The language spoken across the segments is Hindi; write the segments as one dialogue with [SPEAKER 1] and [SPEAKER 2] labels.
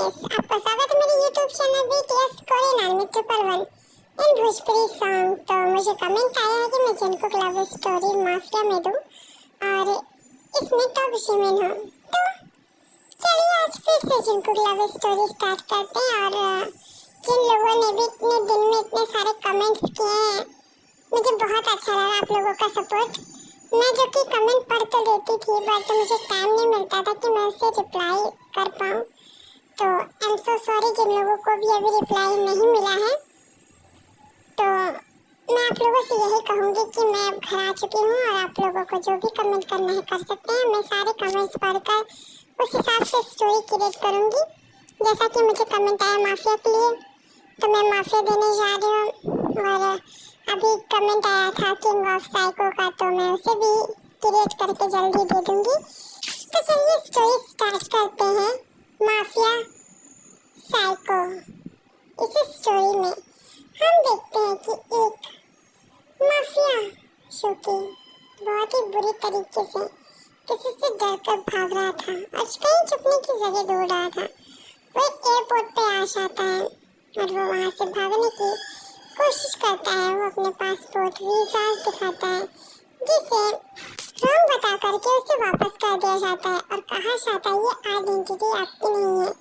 [SPEAKER 1] आपका स्वागत है मेरे YouTube चैनल BTS कोरियन में triple one in Bhojpuri song. तो मुझे कमेंट आया है कि मैं जिनको लव स्टोरी माफिया में दूं और इसमें टॉप जिमिन हो। तो चलिए आज फिर से जिनको लव स्टोरी स्टार्ट करते हैं। और जिन लोगों ने भी इतने दिन में इतने सारे कमेंट्स किए हैं, मुझे बहुत अच्छा लगा आप लोगों का सपोर्ट। मैं जो कि कमेंट पढ़ तो देती थी बट मुझे टाइम नहीं मिलता था कि मैं उसे रिप्लाई कर पाऊँ। तो आई एम सो सॉरी जिन लोगों को भी अभी रिप्लाई नहीं मिला है। तो मैं आप लोगों से यही कहूँगी कि मैं अब घर आ चुकी हूँ और आप लोगों को जो भी कमेंट करना है कर सकते हैं। मैं सारे कमेंट्स पढ़कर उस हिसाब से स्टोरी क्रिएट करूँगी। जैसा कि मुझे कमेंट आया माफिया के लिए, तो मैं माफिया देने जा रही हूँ। और अभी कमेंट आया था किंग ऑफ साइको का, तो मैं उसे भी क्रिएट करके जल्दी दे दूँगी। तो चलिए स्टोरी स्टार्ट करते हैं। Mafia psycho. इस स्टोरी में हम देखते हैं कि एक माफिया जो कि बहुत ही बुरी तरीके से किसी से डरकर भाग रहा था और कहीं छुपने की जगह ढूंढ रहा था। वो एक एयरपोर्ट पे आ जाता है और वो वहाँ से भागने की कोशिश करता है। वो अपने पासपोर्ट वीजा दिखाता है जिसे रॉन्ग बता करके उसे वापस कर दिया जाता है और कहा जाता है ये आइडेंटिटी आपकी नहीं है,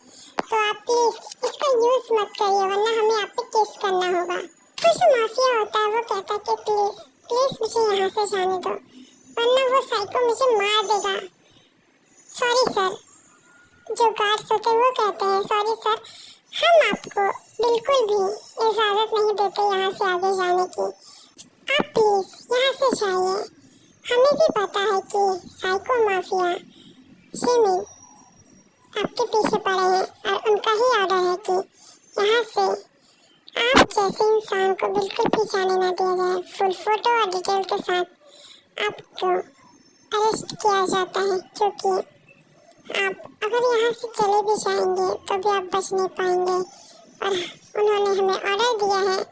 [SPEAKER 1] तो आप प्लीज इसका यूज मत करिए वरना हमें आप पे केस करना होगा। तो जो माफिया होता है वो कहता है कि प्लीज प्लीज मुझे यहाँ से जाने दो वरना वो साइको मुझे मार देगा। Sorry sir. जो गार्ड्स होते हैं वो कहते हैं सॉरी सर, हम आपको बिल्कुल भी इजाजत नहीं देते यहाँ से आगे जाने की, आप प्लीज यहाँ से जाइए। हमें भी पता है कि साइको माफिया जिमिन आपके पीछे पड़े हैं और उनका ही ऑर्डर है कि यहाँ से आप जैसे इंसान को बिल्कुल भी जाने ना दिया जाए। फुल फोटो और डिटेल के साथ आपको अरेस्ट किया जाता है, क्योंकि आप अगर यहाँ से चले भी जाएंगे तो भी आप बच नहीं पाएंगे। और उन्होंने हमें ऑर्डर दिया है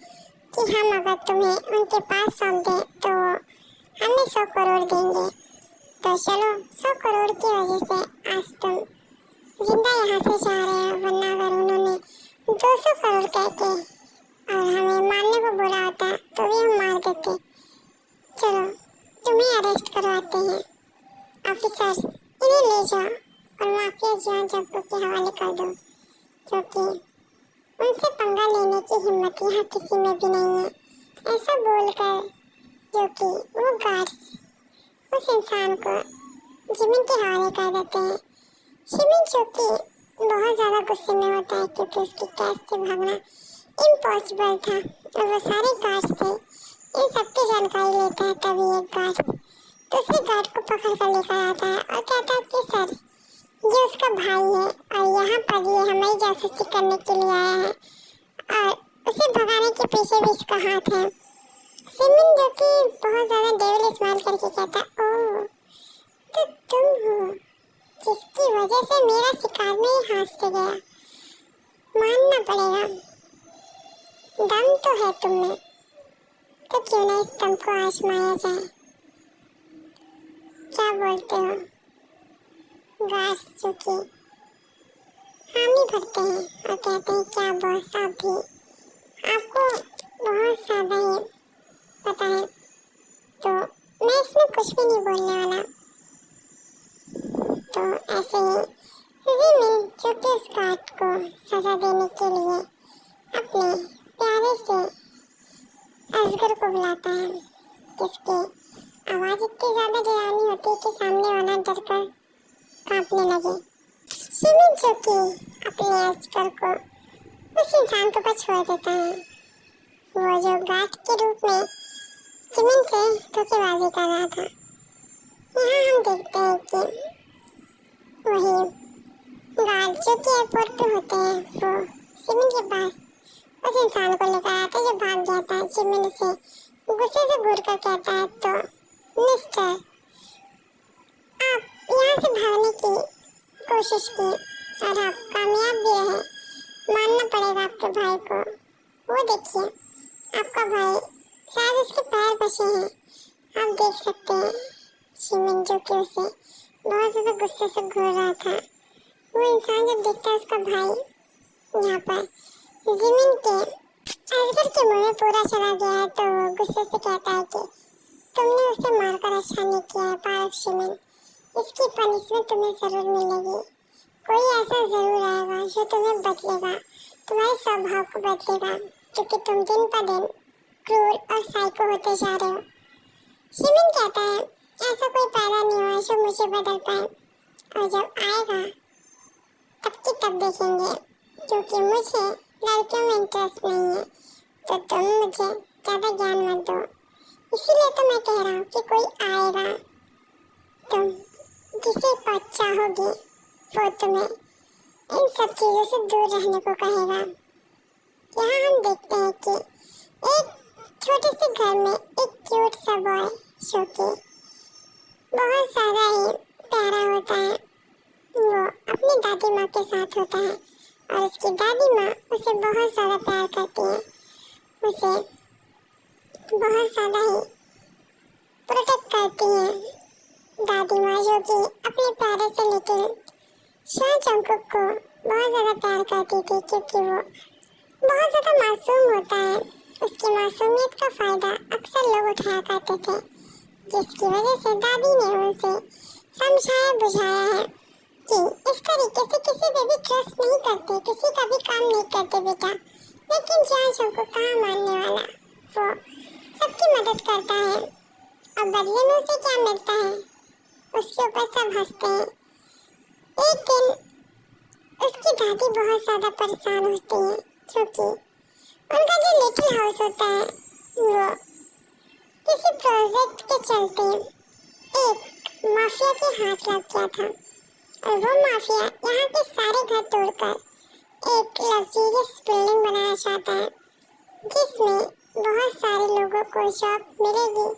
[SPEAKER 1] कि हम अगर तुम्हें उनके पास सौंप दें तो हमें 100 करोड़ देंगे। तो चलो 100 करोड़ की वजह से आज तुम जिंदा यहाँ से जा रहे हो, वरना अगर उन्होंने 200 करोड़ कह के और हमें मारने को बोला होता तो भी हम मार देते। चलो तुम्हें अरेस्ट करवाते हैं। ऑफिसर्स इन्हें ले जाओ और माफिया जान जब्बू के हवाले कर दो, क्योंकि उनसे पंगा लेने की हिम्मत यहाँ किसी में भी नहीं है। ऐसा बोलकर जो कि वो गार्ड्स उस इंसान को जिमिन के हवाले कर देते हैं। जिमिन जो कि बहुत ज़्यादा गुस्से में होता है क्योंकि उसकी कैद से भागना इम्पॉसिबल था और वो सारे गार्ड्स थे इन सबकी जानकारी लेता है। तभी एक गार्ड दूसरे गार्ड को पकड़ कर लेकर आता है और कहता है कि सर ये उसका भाई है और यहाँ पर ये हमारी जासूसी करने के लिए आया है और उसे भगाने के पीछे भी इसका हाथ है। जिमिन जो कि बहुत ज़्यादा डेविल स्माइल करके कहता है ओह तो तुम हो जिसकी वजह से मेरा शिकार मेरे हाथ से गया। मानना पड़ेगा दम तो है तुम में, तो क्यों ना इस दम को आजमाया जाए। क्या बोलते हो? गार्ड्स जो कि हामी भरते हैं और कहते हैं क्या बॉस आप भी, आपको बहुत ज़्यादा ही पता है, तो मैं इसमें कुछ भी नहीं बोलने वाला। तो ऐसे ही जिमिन जो कि उस गार्ड को सजा देने के लिए अपने प्यारे से असगर को बुलाता है, जिसकी आवाज़ इतनी ज़्यादा डरावनी होती है कि सामने वाला डरकर कांपने लगे। जिमिन जो कि अपने असगर को उस इंसान के ऊपर छोड़ देता है, वो जो गार्ड के रूप में जिमिन से धोखेबाजी कर रहा था। यहाँ हम देखते हैं कि वही गार्ड जो कि एयरपोर्ट पे होते हैं वो जिमिन के पास उस इंसान को लेकर आता है जो भाग गया था। जिमिन उसे गुस्से से घूर कर कहता है तो मिस्टर आप यहाँ से भागने की कोशिश की और आप कामयाब भी रहे। मानना पड़ेगा आपके भाई को। वो देखिए आपका भाई शायद उसके पैर बचे हैं, आप देख सकते हैं। जिमिन जो कि उसे बहुत ज़्यादा गुस्से से घूर रहा था, वो इंसान जब देखता है उसका भाई यहाँ पर जिमिन के अजगर के मुंह में पूरा चला गया है तो वो गुस्से से कहता है कि तुमने उसे मारकर अच्छा नहीं किया है पारक शिमिन, इसकी पनिशमेंट तुम्हें जरूर मिलेगी। कोई ऐसा जरूर आएगा जो तुम्हें बदलेगा, तुम्हारे स्वभाव को बदलेगा, क्योंकि तुम दिन पर दिन क्रूर और साइको होते जा रहे हो। शिमिन कहता है ऐसा कोई पैदा नहीं हुआ जो मुझे बदल पाए, और जब आएगा तब की तब देखेंगे, क्योंकि मुझे लड़कियों में इंटरेस्ट नहीं है, तो तुम मुझे ज़्यादा ज्ञान मत दो। इसीलिए तो मैं कह रहा हूँ कि कोई आएगा, तुम जिसे चाहोगे वो तुम्हें इन सब चीज़ों से दूर रहने को कहेगा। यहाँ हम देखते हैं कि एक छोटे से घर में एक क्यूट सा बॉय जो कि बहुत ज़्यादा ही प्यारा होता है, वो अपनी दादी माँ के साथ होता है और उसकी दादी माँ उसे बहुत ज़्यादा प्यार करती है, उसे बहुत ज़्यादा ही प्रोटेक्ट करती है। दादी माँ जो कि अपने प्यारे से लिटिल शान जंगकुक को बहुत ज़्यादा प्यार करती थी, क्योंकि वो बहुत ज़्यादा मासूम होता है। उसकी मासूमियत का फ़ायदा अक्सर लोग उठाया करते थे, जिसकी वजह से दादी ने उसे समझाया बुझाया है कि इस तरीके से किसी पे भी ट्रस्ट नहीं करते, किसी का भी काम नहीं करते बेटा। लेकिन शान जंगकुक कहाँ मानने वाला, वो सबकी मदद करता है और बदले में उसे क्या मिलता है, उसके ऊपर सब हंसते हैं। एक दिन उसकी दादी बहुत ज़्यादा परेशान होती है, क्योंकि उनका जो लिटिल हाउस होता है वो किसी प्रोजेक्ट के चलते एक माफिया के हाथ लग गया था, और वो माफिया यहाँ के सारे घर तोड़कर एक लग्जरियस बिल्डिंग बनाना चाहता है, जिसमें बहुत सारे लोगों को जॉब मिलेगी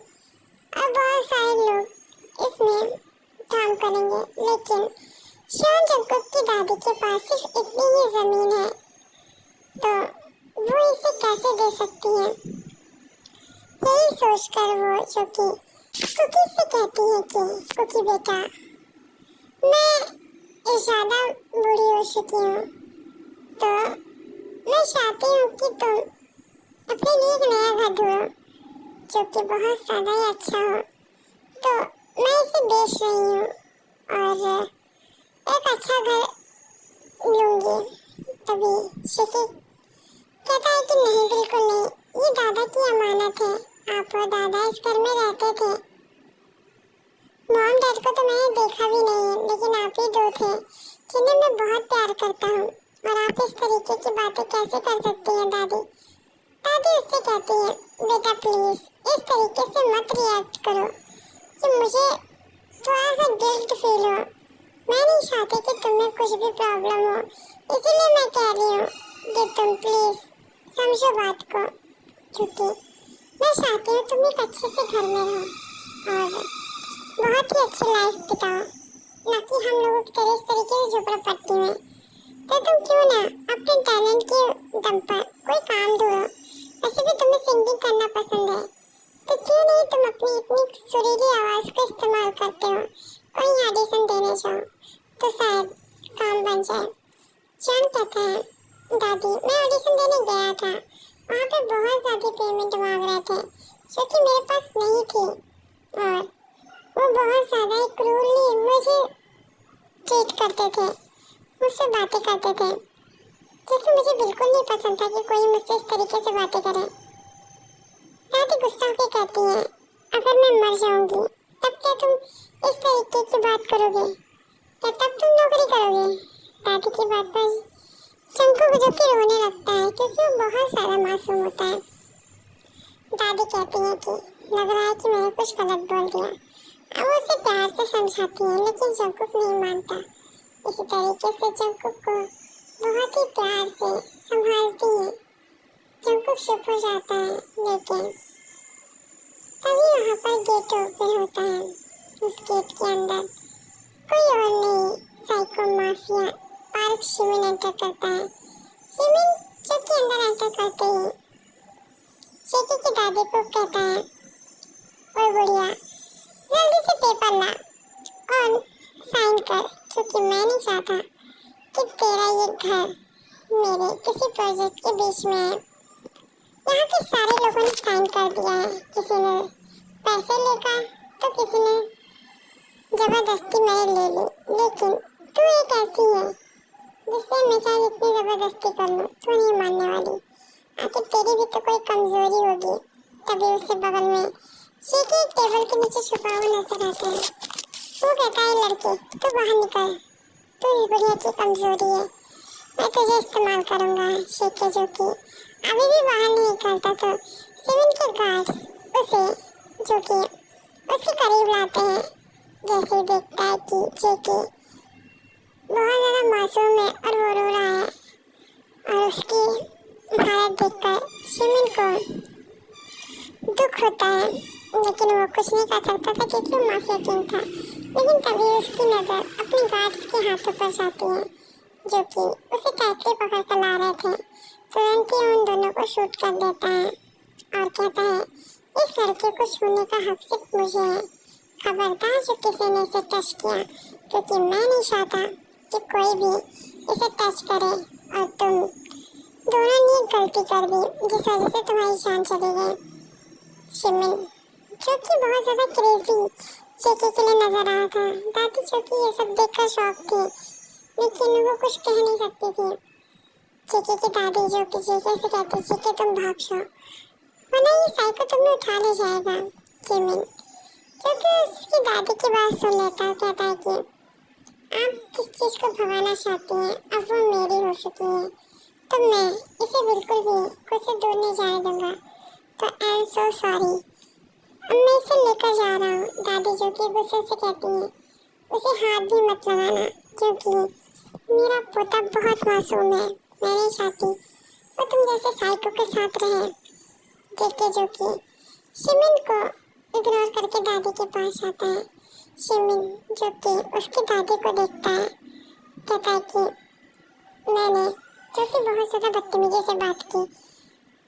[SPEAKER 1] और बहुत सारे लोग इसमें काम करेंगे। लेकिन शान जंगकुक की दादी के पास सिर्फ इतनी ही ज़मीन है, तो वो इसे कैसे दे सकती है। यही सोचकर वो जो कि कुकी से कहती है कि कुकी बेटा, मैं ज़्यादा बूढ़ी हो चुकी हूँ, तो मैं चाहती हूँ कि तुम अपने लिए एक नया घर ढूंढो जो कि बहुत ज़्यादा ही अच्छा हो। तो मैं इसे बेच रही हूँ और एक अच्छा घर लूँगी। तभी शिकी कहता है कि नहीं, बिल्कुल नहीं, ये दादा की अमानत है, आप और दादा इस घर में रहते थे। मॉम डैड को तो मैंने देखा भी नहीं है, लेकिन आप ही दो थे जिन्हें मैं बहुत प्यार करता हूँ, और आप इस तरीके की बातें कैसे कर सकती हैं दादी। दादी उससे कहती है बेटा प्लीज़ इस तरीके से मत रिएक्ट करो कि मुझे थोड़ा सा गिल्ट फील हो। मैं नहीं चाहती कि तुम्हें कुछ भी प्रॉब्लम हो, इसीलिए मैं कह रही हूँ कि तुम प्लीज़ समझो बात को, क्योंकि मैं चाहती हूँ तुम एक अच्छे से घर में रहो और बहुत ही अच्छी लाइफ बिताओ, ना कि हम लोगों की तरह इस तरीके से झोपड़पट्टी में। तो तुम क्यों ना अपने टैलेंट के दम पर कोई काम ढूंढो। वैसे भी तुम्हें सिंगिंग करना पसंद है, तो क्यों नहीं तुम अपनी इतनी सुरीली आवाज़ का इस्तेमाल करते हो, कोई ऑडिशन देने जाओ तो शायद काम बन जाए। चांद कहता है दादी मैं ऑडिशन देने गया था, वहाँ पे बहुत ज़्यादा पेमेंट मांग रहे थे जो कि मेरे पास नहीं थी, और वो बहुत ज़्यादा ही क्रूरली मुझे ट्रीट करते थे, मुझसे बातें करते थे, जिससे मुझे बिल्कुल नहीं पसंद था कि कोई मुझसे इस तरीके से बातें करे। दादी गुस्सा होकर कहती है अगर मैं मर जाऊंगी तब क्या तुम इस तरीके की बात करोगे, क्या तब तुम नौकरी करोगे। दादी की बात पर जंगकुक जो कि रोने लगता है, क्योंकि वो बहुत ज़्यादा मासूम होता है। दादी कहती है कि लग रहा है कि मैंने कुछ गलत बोल दिया। अब वो उसे प्यार से समझाती है, लेकिन जंगकुक नहीं मानता। इसी तरीके से जंगकुक को बहुत ही प्यार से संभालती है। जंगकुक चुप हो जाता है, लेकिन तभी वहाँ पर गेट ओपन होता है। उस गेट के अंदर कोई और नहीं, साइको माफिया पारक शिमिन एंटर करता है। शिमिन जो कि अंदर एंटर करते ही शिकी की दादी को कहता है और बुढ़िया जल्दी से पेपर ला और साइन कर, क्योंकि मैं नहीं चाहता कि तेरा ये घर मेरे किसी प्रोजेक्ट के बीच में है। यहाँ के सारे लोगों ने साइन कर दिया है, किसी ने पैसे लेकर तो किसी ने जबरदस्ती मैंने ले ली, लेकिन तू एक ऐसी है जिससे मैं चाहे जितनी जबरदस्ती कर लूँ तू नहीं मानने वाली। आखिर तेरी भी तो कोई कमजोरी होगी, तभी उससे बगल में शीकी एक टेबल के नीचे छुपा हुआ नजर आता है। वो कहता है लड़के तू बाहर निकल, तू इस बुढ़िया की कमजोरी है, मैं तुझे इस्तेमाल करूंगा। शीकी जो कि अभी भी बाहर नहीं निकलता तो सिविल के गार्ड्स उसे जो कि उसके करीब लाते हैं। जैसे देखता है कि शीकी बहुत ज़्यादा मासूम है और वो रो रहा है, और उसकी हालत देखकर शिमिन को दुख होता है, लेकिन वो कुछ नहीं कर सकता था क्योंकि वो माफिया किंग था। लेकिन तभी उसकी नज़र अपने गार्ड्स के हाथों पर जाती है जो कि उसे टाइटली पकड़ कर ला रहे थे। तुरंत ही उन दोनों को शूट कर देता है और कहता है इस लड़के को छूने का हक सिर्फ मुझे है। खबरदार जो किसी ने इसे टच किया, क्योंकि मैं नहीं चाहता कि कोई भी इसे टच करे, और तुम दोनों ने एक गलती कर दी जिस वजह से तुम्हारी जान चली गई। शिमिन जो कि बहुत ज़्यादा क्रेजी चीकी के लिए नजर आया था। दादी जो कि ये सब देखकर शॉक थी, लेकिन वो कुछ कह नहीं सकती थी। चीकी की दादी जो कि चीकी से कहती चीकी तुम भाग जाओ वरना ये साइको तुम्हें उठा ले जाएगा। शिमिन क्योंकि उसकी दादी की बात सुन लेता है, कहता है कि आप किस चीज़ को भगाना चाहती हैं, अब वो मेरी हो चुकी है तो मैं इसे बिल्कुल भी खुद से दूर नहीं जाने दूंगा। तो आई एम सो सॉरी, अब मैं इसे लेकर जा रहा हूँ। दादी जो कि गुस्से से कहती है उसे हाथ भी मत लगाना क्योंकि मेरा पोता बहुत मासूम है, मैं नहीं चाहती वो तुम जैसे साइको के साथ रहे। देखते जो कि शिमिन को इग्नोर करके दादी के पास जाता है। शिमिन जो कि उसकी दादी को देखता है, कहता है कि मैंने जो कि बहुत ज़्यादा बदतमीजी से बात की,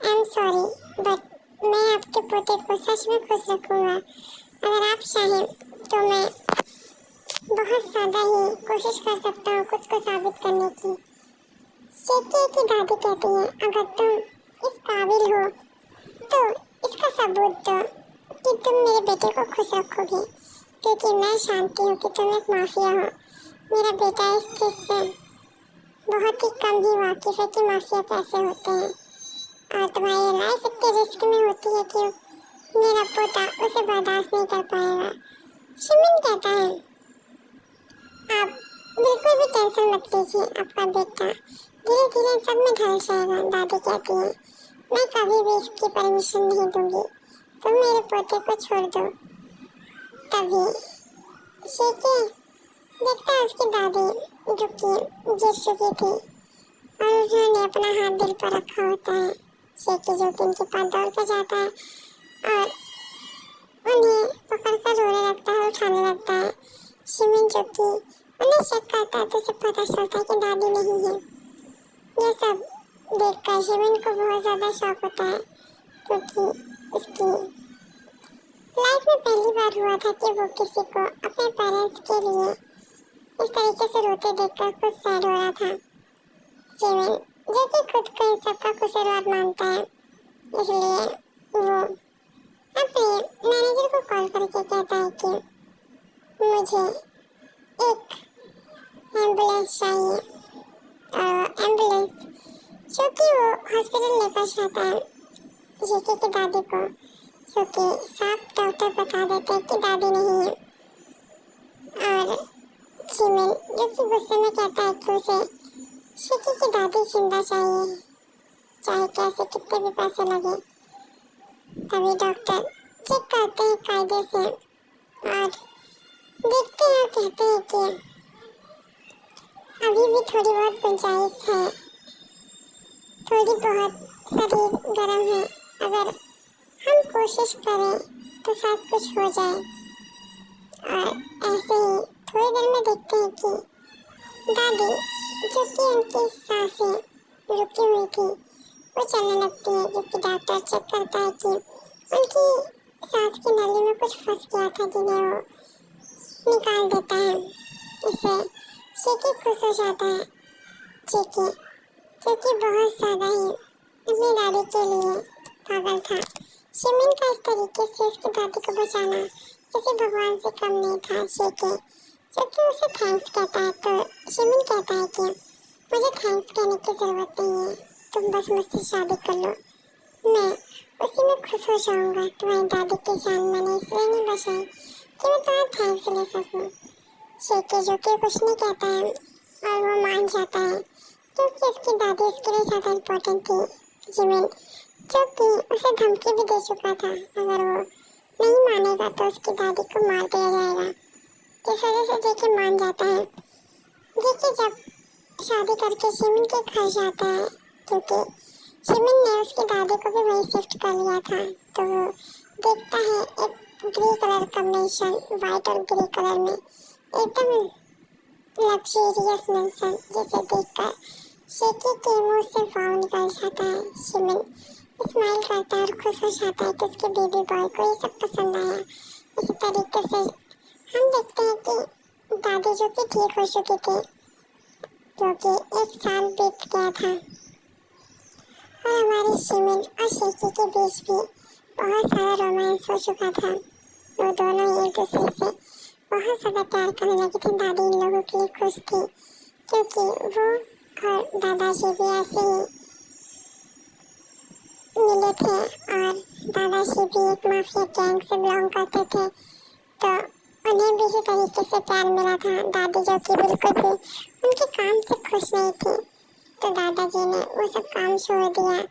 [SPEAKER 1] आई एम सॉरी, बट मैं आपके पोते को सच में खुश रखूँगा। अगर आप चाहें तो मैं बहुत ज़्यादा ही कोशिश कर सकता हूँ खुद को साबित करने की। शीकी की दादी कहती है अगर तुम इस काबिल हो तो इसका सबूत दो कि तुम मेरे बेटे को खुश रखोगे, क्योंकि मैं जानती हूँ कि तुम एक माफिया हो। मेरा बेटा इस चीज़ से बहुत ही कम ही वाकिफ है कि माफिया कैसे होते हैं, और तुम्हारी लाइफ इतनी रिस्क में होती है कि मेरा पोता उसे बर्दाश्त नहीं कर पाएगा। शिमिन कहता है आप बिल्कुल भी टेंशन मत लीजिए, आपका बेटा धीरे धीरे सब में ढल जाएगा। दादी कहती है मैं कभी भी इसकी परमिशन नहीं दूंगी, तुम मेरे पोते को छोड़ दो। तभी शीकी देखता है उसकी दादी जो कि गिर चुकी थी और उन्होंने अपना हाथ दिल पर रखा होता है। शीकी जो कि उनके पास दौड़ कर जाता है और उन्हें पकड़कर रोने लगता है, उठाने लगता है। शिमिन जो कि उन्हें शक करता है तो उसे पता चलता है कि दादी नहीं है। ये सब देखकर शिमिन को बहुत ज़्यादा शौक होता है, क्योंकि उसकी लाइफ में पहली बार हुआ था कि वो किसी को अपने पेरेंट्स के लिए इस तरीके से रोते देखकर खुद सैड हो रहा था। शिमिन जो कि खुद को इन सबका कसूरवार मानता है, इसलिए वो अपने मैनेजर को कॉल करके कहता है कि मुझे एक एम्बुलेंस चाहिए, और एम्बुलेंस जो कि वो हॉस्पिटल लेकर जाता है शीकी की दादी को, जो कि साफ डॉक्टर बता देते हैं कि दादी नहीं है। और शिमिन जो कि गुस्से में कहता है कि उसे शीकी की दादी जिंदा चाहिए, चाहे कैसे कितने भी पैसे लगे। तभी डॉक्टर चेक करते हैं कायदे से और देखते हैं और कहते हैं कि अभी भी थोड़ी बहुत गुंजाइश है, थोड़ी बहुत शरीर गर्म है, अगर हम कोशिश करें तो शायद कुछ हो जाए। और ऐसे ही थोड़ी देर में देखते हैं कि दादी जो कि उनकी सांसें रुकी हुई थी वो चलने लगती है, जबकि डॉक्टर चेक करता है कि उनकी सांस की नली में कुछ फंस गया था जिन्हें वो निकाल देता है। इससे शीकी खुश हो जाता है। शीकी क्योंकि बहुत ज़्यादा ही अपनी दादी के लिए पागल था। शिमिन का इस तरीके से उसकी दादी को बचाना किसी भगवान से कम नहीं था। शेके क्योंकि उसे थैंक्स कहता है तो शिमिन कहता है कि मुझे थैंक्स कहने की ज़रूरत नहीं है, तुम बस मुझसे शादी कर लो, मैं उसी में खुश हो जाऊंगा। तुम्हारी दादी की जान मैंने इसलिए नहीं बचाई कि मैं तुम्हारा थैंक्स ले सकूं। शेके जो कि कुछ नहीं कहता है और वो मान जाता है क्योंकि उसकी दादी उसके लिए ज़्यादा इम्पोर्टेंट थी। जिमिन जो कि उसे धमकी भी दे चुका था, अगर वो नहीं मानेगा तो उसकी दादी को मार दिया जाएगा। जिस वजह से जेके मान जाता है। जेके जब शादी करके शिमिन के घर जाता है क्योंकि शिमिन ने उसकी दादी को भी वहीं शिफ्ट कर लिया था, तो वो देखता है एक ग्रे कलर का मैंशन वाइट और ग्रे कलर में एकदम लग्जरियस मैंशन, जिसे देखकर शेकी के मुंह से वाव निकल जाता है। शिमिन स्माइल करता है और खुश हो जाता है कि उसके बेबी बॉय को ये सब पसंद आया। इसी तरीके से हम देखते हैं कि दादी जो कि ठीक हो चुकी थी क्योंकि एक साल बीत गया था और हमारे शिमिन और शेकी के बीच भी बहुत सारा रोमांस हो चुका था। वो दोनों एक दूसरे से बहुत ज़्यादा प्यार करने लगी थी। दादी इन लोगों के लिए खुश थी क्योंकि वो और दादाजी भी ऐसे ही मिले थे और दादाजी भी एक माफिया गैंग से बिलोंग करते थे, तो उन्हें भी इसी तरीके से प्यार मिला था। दादी जो कि बिल्कुल भी उनके काम से खुश नहीं थी, तो दादाजी ने वो सब काम छोड़ दिया।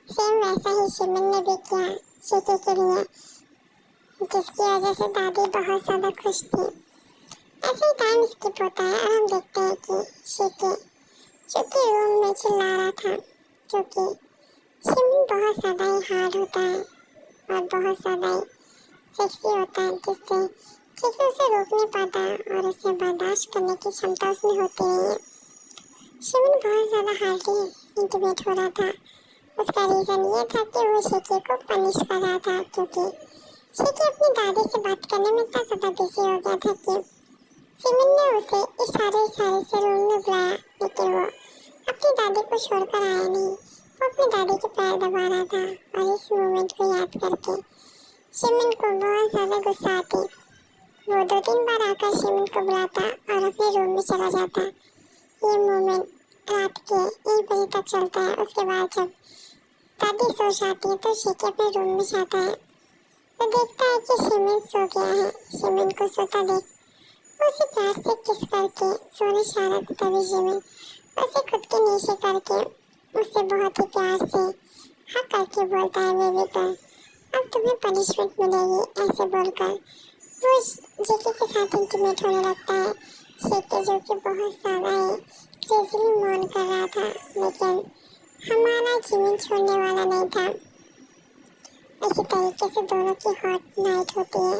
[SPEAKER 1] सेम वैसा ही शिमिन ने भी किया शेकी के लिए, जिसकी वजह से दादी बहुत ज़्यादा खुश थी। ऐसे ही टाइम स्किप होता है और हम देखते हैं कि शेकी जो कि रूम में चिल्ला रहा था क्योंकि शिमिन बहुत ज़्यादा ही हार्ड होता है और बहुत ज़्यादा ही सेक्सी होता है, जिससे शेकी उसे रोक नहीं पाता और उसे बर्दाश्त करने की क्षमता उसमें होती नहीं है। शिमिन बहुत ज़्यादा हार्डली इंटीमेट हो रहा था। उसका रीज़न ये था कि वो शेकी को पनिश कर रहा था क्योंकि शेकी अपनी दादी से बात करने में इतना ज़्यादा बिजी हो गया था कि शिमिन ने उसे इशारे से रूम में बुलाया, लेकिन वो अपनी दादी को छोड़कर आया नहीं। वो अपनी दादी के पैर दबा रहा था और इस मोमेंट को याद करके शिमिन को बहुत ज़्यादा गुस्सा आती। वो 2-3 बार आकर शिमिन को बुलाता और अपने रूम में चला जाता। ये मोमेंट रात के 1 बजे तक चलता है। उसके बाद जब दादी सो जाती है तो शेकी अपने रूम में जाता है। वो देखता है कि शिमिन सो गया है। शिमिन को सोता देख उसे प्यार से किस करके सोने इशारा देता भी शिमिन उसे खुद के नीचे करके उससे बहुत ही प्यार से हाँ करके बोलता है, बेबी गर्ल अब तुम्हें पनिशमेंट मिलेगी, ऐसे बोलकर वो जेके के साथ इंटीमेट होने लगता है। शेकी जो कि बहुत ज़्यादा ही क्रेज़िली मौन कर रहा था, लेकिन हमारा जिमिन छोड़ने वाला नहीं था। इसी तरीके से दोनों की हॉट नाइट होती है।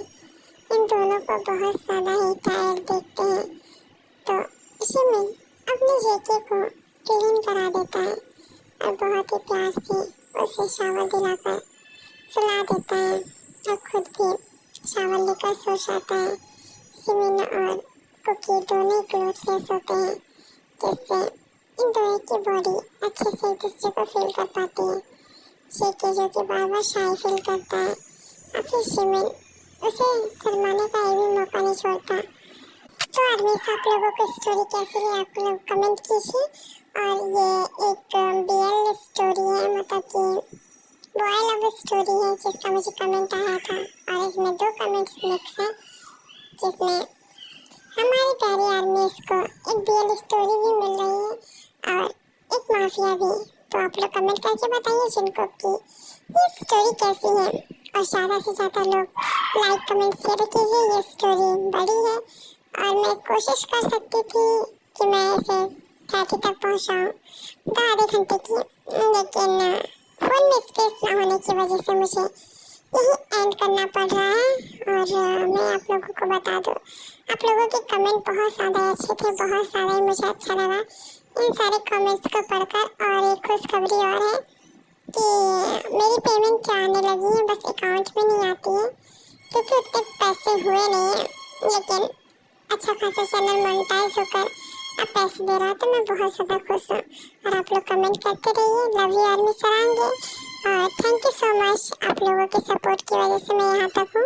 [SPEAKER 1] इन दोनों को बहुत ज़्यादा ही टायर्ड देखते हैं, तो शिमिन अपने जेके को क्लीन करा देता है और बहुत ही प्यार से उसे शावर दिलाकर सुला देता है और खुद भी शावर लेकर सो जाता है। शिमिन और कुकी दोनों ही क्लोथलेस होते हैं, जिससे इन दोनों की बॉडी अच्छे से एक दूसरे को फील कर पाती है। शेकी जो कि बार बार शाई फील करता है और फिर शिमिन उसे शर्माने का एक भी मौका नहीं छोड़ता। तो आर्मी से आप लोगों को स्टोरी कैसी लगी आप लोग कमेंट कीजिए। और ये एक BL स्टोरी है, मतलब कि बॉय लव स्टोरी है जिसका मुझे कमेंट आया था और इसमें 2 कमेंट्स मिक्स है, जिसमें हमारी प्यारी आर्मीज को एक BL स्टोरी भी मिल रही है और एक माफिया भी। तो आप लोग कमेंट करके बताइए जिनको कि ये स्टोरी कैसी है और ज़्यादा से ज़्यादा लोग लाइक कमेंट शेयर कीजिए। ये स्टोरी बड़ी है और मैं कोशिश कर सकती थी कि मैं इसे 30 तक पहुँचाऊँ 2 घंटे की, लेकिन फ़ोन में स्पेस ना होने की वजह से मुझे यही एंड करना पड़ रहा है। और मैं आप लोगों को बता दूँ, आप लोगों के कमेंट बहुत ज़्यादा अच्छे थे, बहुत ज़्यादा ही मुझे अच्छा लगा इन सारे कमेंट्स को पढ़कर। और एक खुशखबरी और है कि मेरी पेमेंट आने लगी है, बस अकाउंट में नहीं आती है क्योंकि उतने पैसे हुए नहीं हैं, लेकिन अच्छा खासा चैनल मोनेटाइज होकर आप पैसे दे रहा है तो मैं बहुत ज़्यादा खुश हूँ। और आप लोग कमेंट करते रहिए। लव यू आर्मी सरांगे। और थैंक यू सो मच, आप लोगों के सपोर्ट की वजह से मैं यहाँ तक हूँ।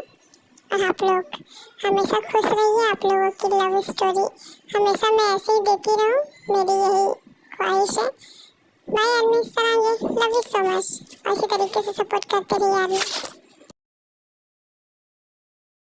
[SPEAKER 1] और आप लोग हमेशा खुश रहिए। आप लोगों की लव स्टोरी हमेशा मैं ऐसे ही देती रहूँ, मेरी यही ख्वाहिश है। बाय आर्मी सरांगे, लव यू सो मच। और इसी तरीके से सपोर्ट करते रहिए आर्मी।